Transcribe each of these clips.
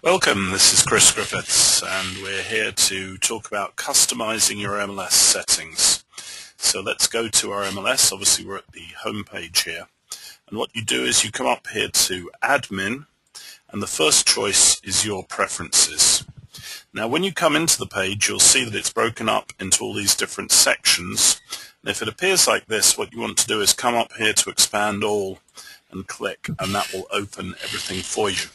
Welcome, this is Chris Griffiths, and we're here to talk about customizing your MLS settings. So let's go to our MLS. Obviously we're at the home page here, and what you do is you come up here to Admin, and the first choice is your preferences. Now when you come into the page, you'll see that it's broken up into all these different sections, and if it appears like this, what you want to do is come up here to Expand All and click, and that will open everything for you.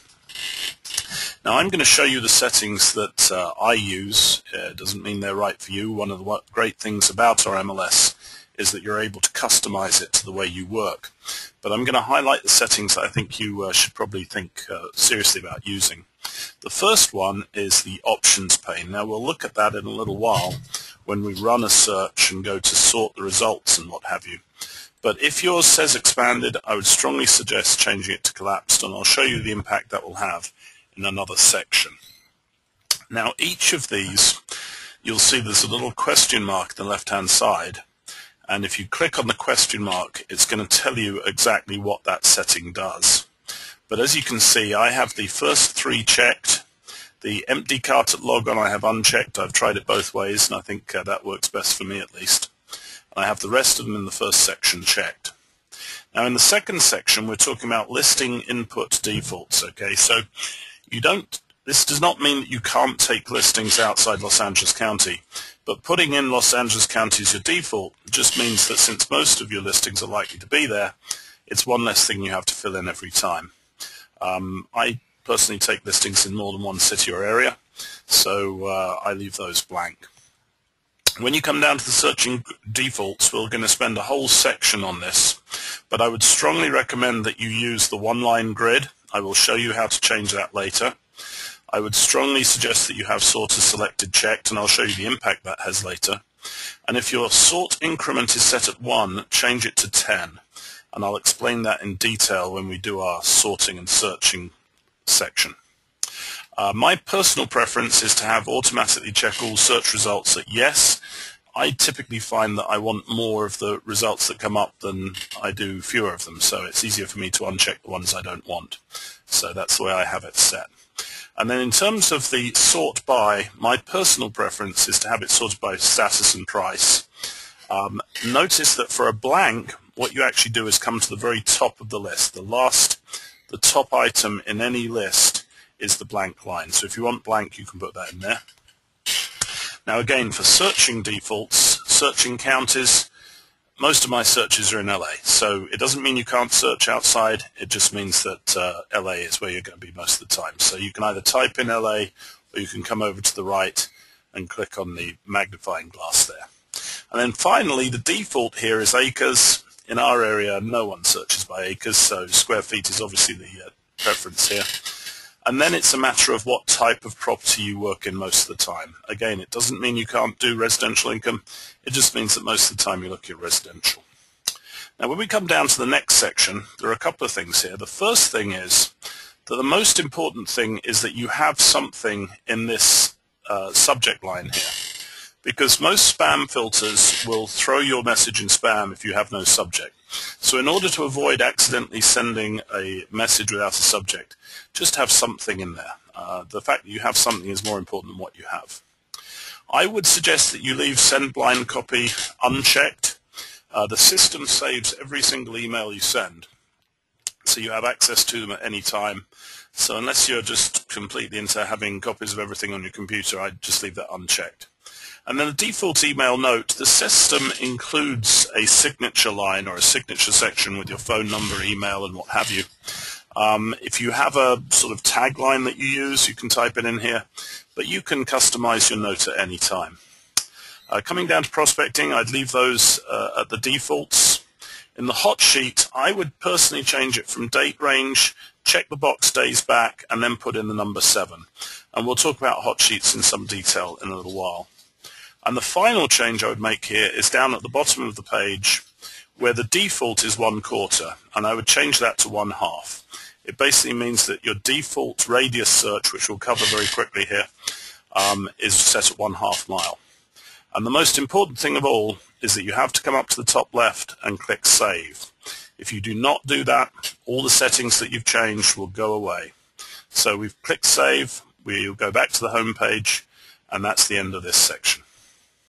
Now I'm going to show you the settings that I use. It doesn't mean they're right for you. One of the great things about our MLS is that you're able to customize it to the way you work. But I'm going to highlight the settings that I think you should probably think seriously about using. The first one is the Options pane. Now we'll look at that in a little while when we run a search and go to sort the results and what have you. But if yours says expanded, I would strongly suggest changing it to collapsed, and I'll show you the impact that will have in another section. Now each of these, you'll see there's a little question mark on the left-hand side, and if you click on the question mark, it's going to tell you exactly what that setting does. But as you can see, I have the first three checked. The empty cart at logon I have unchecked. I've tried it both ways, and I think that works best for me at least. I have the rest of them in the first section checked. Now in the second section we're talking about listing input defaults. Okay, so this does not mean that you can't take listings outside Los Angeles County, but putting in Los Angeles County as your default just means that since most of your listings are likely to be there, it's one less thing you have to fill in every time. I personally take listings in more than one city or area, so I leave those blank. When you come down to the searching defaults, we're going to spend a whole section on this, but I would strongly recommend that you use the one-line grid. I will show you how to change that later. I would strongly suggest that you have sort as selected checked, and I'll show you the impact that has later. And if your sort increment is set at 1, change it to 10, and I'll explain that in detail when we do our sorting and searching section. My personal preference is to have automatically check all search results at yes. I typically find that I want more of the results that come up than I do fewer of them, so it's easier for me to uncheck the ones I don't want. So that's the way I have it set. And then in terms of the sort by, my personal preference is to have it sorted by status and price. Notice that for a blank, what you actually do is come to the very top of the list. The top item in any list is the blank line. So if you want blank, you can put that in there. Now again, for searching defaults, searching counties, most of my searches are in LA. So it doesn't mean you can't search outside, it just means that LA is where you're going to be most of the time. So you can either type in LA, or you can come over to the right and click on the magnifying glass there. And then finally, the default here is acres. In our area, no one searches by acres, so square feet is obviously the preference here. And then it's a matter of what type of property you work in most of the time. Again, it doesn't mean you can't do residential income. It just means that most of the time you're looking at residential. Now, when we come down to the next section, there are a couple of things here. The first thing is that the most important thing is that you have something in this subject line here, because most spam filters will throw your message in spam if you have no subject. So in order to avoid accidentally sending a message without a subject, just have something in there. The fact that you have something is more important than what you have. I would suggest that you leave send blind copy unchecked. The system saves every single email you send, so you have access to them at any time. So unless you're just completely into having copies of everything on your computer, I'd just leave that unchecked. And then the default email note, the system includes a signature line or a signature section with your phone number, email, and what have you. If you have a sort of tagline that you use, you can type it in here, but you can customize your note at any time. Coming down to prospecting, I'd leave those at the defaults. In the hot sheet, I would personally change it from date range, check the box days back, and then put in the number 7. And we'll talk about hot sheets in some detail in a little while. And the final change I would make here is down at the bottom of the page where the default is 1/4, and I would change that to 1/2. It basically means that your default radius search, which we'll cover very quickly here, is set at 1/2 mile. And the most important thing of all is that you have to come up to the top left and click Save. If you do not do that, all the settings that you've changed will go away. So we've clicked Save, we'll go back to the home page, and that's the end of this section.